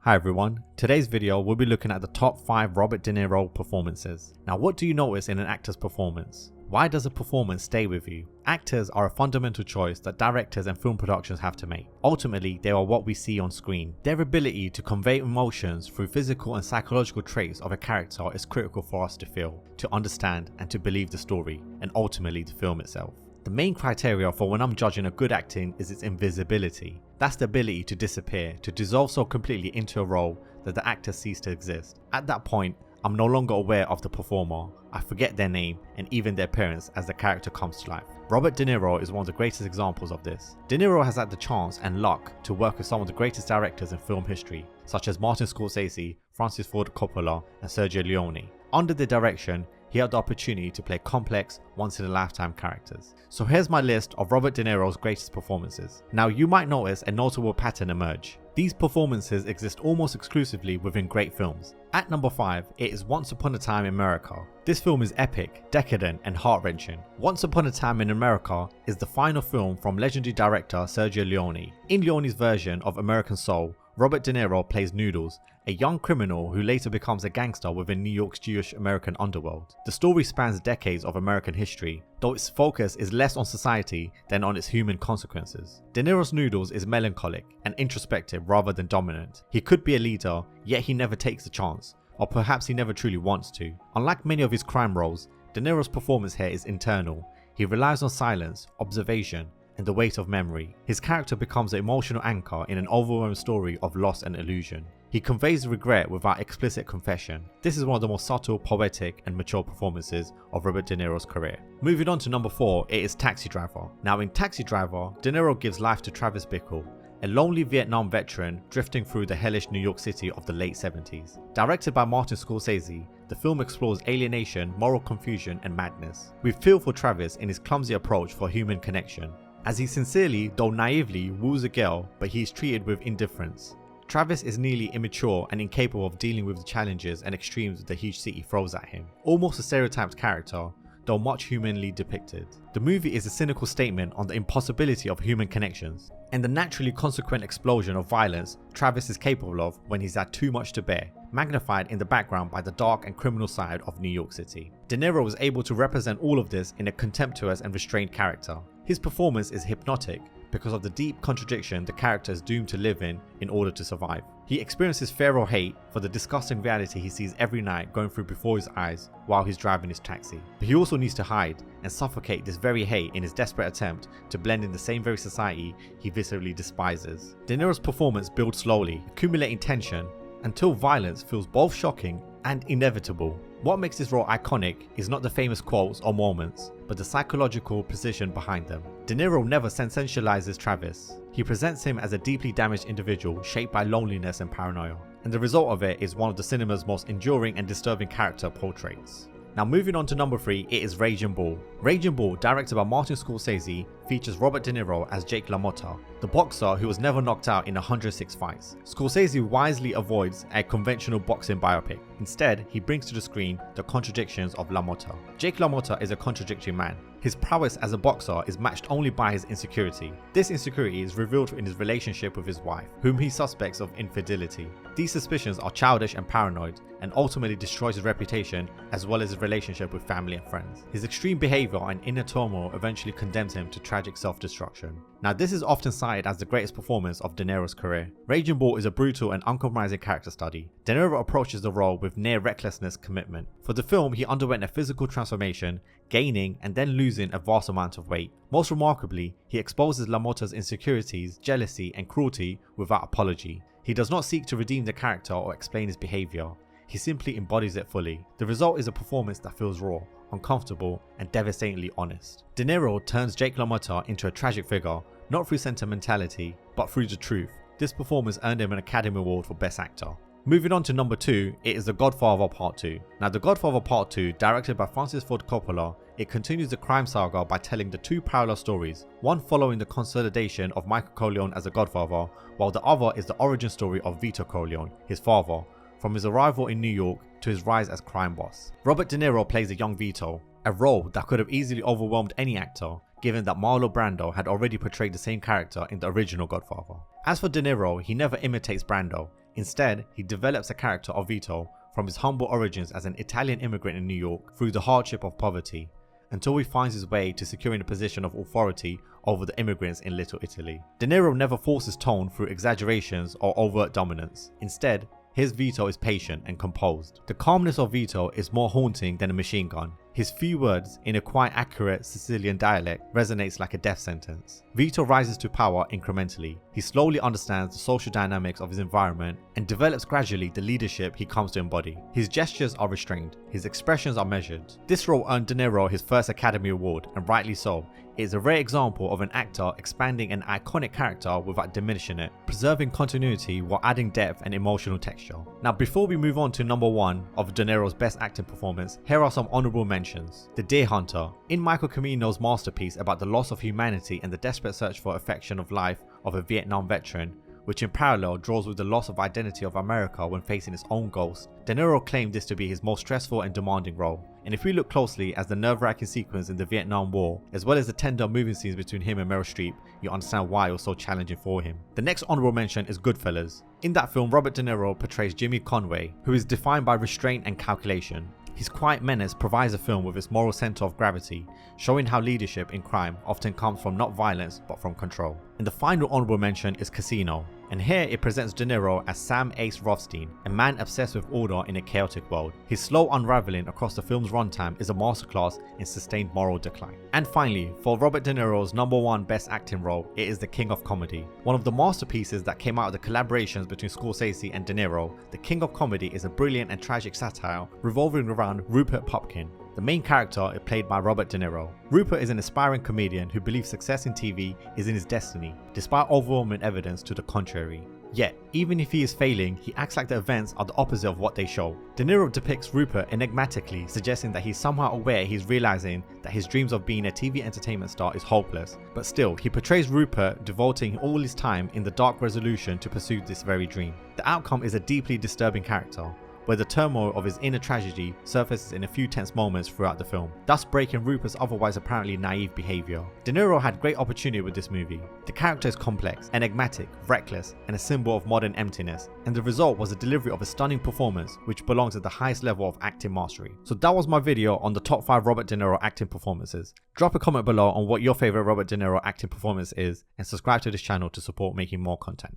Hi everyone, today's video we'll be looking at the top 5 Robert De Niro performances. Now what do you notice in an actor's performance? Why does a performance stay with you? Actors are a fundamental choice that directors and film productions have to make. Ultimately, they are what we see on screen. Their ability to convey emotions through physical and psychological traits of a character is critical for us to feel, to understand and to believe the story, and ultimately the film itself. The main criteria for when I'm judging a good acting is its invisibility. That's the ability to disappear, to dissolve so completely into a role that the actor ceases to exist. At that point, I'm no longer aware of the performer. I forget their name and even their appearance as the character comes to life. Robert De Niro is one of the greatest examples of this. De Niro has had the chance and luck to work with some of the greatest directors in film history, such as Martin Scorsese, Francis Ford Coppola, and Sergio Leone. Under their direction, he had the opportunity to play complex, once-in-a-lifetime characters. So here's my list of Robert De Niro's greatest performances. Now you might notice a notable pattern emerge. These performances exist almost exclusively within great films. At number 5, it is Once Upon a Time in America. This film is epic, decadent and heart-wrenching. Once Upon a Time in America is the final film from legendary director Sergio Leone. In Leone's version of American Soul, Robert De Niro plays Noodles, a young criminal who later becomes a gangster within New York's Jewish American underworld. The story spans decades of American history, though its focus is less on society than on its human consequences. De Niro's Noodles is melancholic and introspective rather than dominant. He could be a leader, yet he never takes the chance, or perhaps he never truly wants to. Unlike many of his crime roles, De Niro's performance here is internal. He relies on silence, observation, and the weight of memory. His character becomes an emotional anchor in an overwhelming story of loss and illusion. He conveys regret without explicit confession. This is one of the most subtle, poetic and mature performances of Robert De Niro's career. Moving on to number 4, it is Taxi Driver. Now in Taxi Driver, De Niro gives life to Travis Bickle, a lonely Vietnam veteran drifting through the hellish New York City of the late 70s. Directed by Martin Scorsese, the film explores alienation, moral confusion and madness. We feel for Travis in his clumsy approach for human connection, as he sincerely, though naively, woos a girl, but he is treated with indifference. Travis is nearly immature and incapable of dealing with the challenges and extremes the huge city throws at him. Almost a stereotyped character, though much humanly depicted. The movie is a cynical statement on the impossibility of human connections, and the naturally consequent explosion of violence Travis is capable of when he's had too much to bear, magnified in the background by the dark and criminal side of New York City. De Niro was able to represent all of this in a contemptuous and restrained character. His performance is hypnotic because of the deep contradiction the character is doomed to live in order to survive. He experiences fear or hate for the disgusting reality he sees every night going through before his eyes while he's driving his taxi. But he also needs to hide and suffocate this very hate in his desperate attempt to blend in the same very society he viscerally despises. De Niro's performance builds slowly, accumulating tension until violence feels both shocking and inevitable. What makes this role iconic is not the famous quotes or moments, but the psychological precision behind them. De Niro never sensationalizes Travis. He presents him as a deeply damaged individual shaped by loneliness and paranoia, and the result of it is one of the cinema's most enduring and disturbing character portraits. Now moving on to number 3, it is Raging Bull. Raging Bull, directed by Martin Scorsese, features Robert De Niro as Jake LaMotta, the boxer who was never knocked out in 106 fights. Scorsese wisely avoids a conventional boxing biopic. Instead, he brings to the screen the contradictions of LaMotta. Jake LaMotta is a contradictory man. His prowess as a boxer is matched only by his insecurity. This insecurity is revealed in his relationship with his wife, whom he suspects of infidelity. These suspicions are childish and paranoid, and ultimately destroys his reputation as well as his relationship with family and friends. His extreme behavior and inner turmoil eventually condemns him to tragic self-destruction. Now this is often cited as the greatest performance of De Niro's career. Raging Bull is a brutal and uncompromising character study. De Niro approaches the role with near recklessness commitment. For the film, he underwent a physical transformation, gaining and then losing a vast amount of weight. Most remarkably, he exposes LaMotta's insecurities, jealousy and cruelty without apology. He does not seek to redeem the character or explain his behavior. He simply embodies it fully. The result is a performance that feels raw, uncomfortable and devastatingly honest. De Niro turns Jake LaMotta into a tragic figure, not through sentimentality, but through the truth. This performance earned him an Academy Award for Best Actor. Moving on to number 2, it is The Godfather Part 2. Now The Godfather Part 2, directed by Francis Ford Coppola, it continues the crime saga by telling the two parallel stories, one following the consolidation of Michael Corleone as a Godfather, while the other is the origin story of Vito Corleone, his father, from his arrival in New York to his rise as crime boss. Robert De Niro plays a young Vito, a role that could have easily overwhelmed any actor, given that Marlon Brando had already portrayed the same character in the original Godfather. As for De Niro, he never imitates Brando. Instead, he develops a character of Vito from his humble origins as an Italian immigrant in New York through the hardship of poverty, until he finds his way to securing a position of authority over the immigrants in Little Italy. De Niro never forces tone through exaggerations or overt dominance. Instead, his Vito is patient and composed. The calmness of Vito is more haunting than a machine gun. His few words, in a quite accurate Sicilian dialect, resonates like a death sentence. Vito rises to power incrementally. He slowly understands the social dynamics of his environment and develops gradually the leadership he comes to embody. His gestures are restrained. His expressions are measured. This role earned De Niro his first Academy Award, and rightly so. It is a rare example of an actor expanding an iconic character without diminishing it, preserving continuity while adding depth and emotional texture. Now, before we move on to number 1 of De Niro's best acting performance, here are some honorable mentions. The Deer Hunter. In Michael Cimino's masterpiece about the loss of humanity and the desperate search for affection of life of a Vietnam veteran, which in parallel draws with the loss of identity of America when facing its own ghost, De Niro claimed this to be his most stressful and demanding role. And if we look closely at the nerve-wracking sequence in the Vietnam War, as well as the tender moving scenes between him and Meryl Streep, you understand why it was so challenging for him. The next honorable mention is Goodfellas. In that film, Robert De Niro portrays Jimmy Conway, who is defined by restraint and calculation. His quiet menace provides the film with its moral center of gravity, showing how leadership in crime often comes from not violence but from control. And the final honorable mention is Casino, and here it presents De Niro as Sam Ace Rothstein, a man obsessed with order in a chaotic world. His slow unraveling across the film's runtime is a masterclass in sustained moral decline. And finally, for Robert De Niro's number 1 best acting role, it is The King of Comedy. One of the masterpieces that came out of the collaborations between Scorsese and De Niro, The King of Comedy is a brilliant and tragic satire revolving around Rupert Pupkin. The main character is played by Robert De Niro. Rupert is an aspiring comedian who believes success in TV is in his destiny, despite overwhelming evidence to the contrary. Yet, even if he is failing, he acts like the events are the opposite of what they show. De Niro depicts Rupert enigmatically, suggesting that he's somehow aware he's realizing that his dreams of being a TV entertainment star is hopeless. But still, he portrays Rupert devoting all his time in the dark resolution to pursue this very dream. The outcome is a deeply disturbing character, where the turmoil of his inner tragedy surfaces in a few tense moments throughout the film, thus breaking Rupert's otherwise apparently naive behaviour. De Niro had great opportunity with this movie. The character is complex, enigmatic, reckless, and a symbol of modern emptiness, and the result was a delivery of a stunning performance which belongs at the highest level of acting mastery. So that was my video on the top 5 Robert De Niro acting performances. Drop a comment below on what your favourite Robert De Niro acting performance is, and subscribe to this channel to support making more content.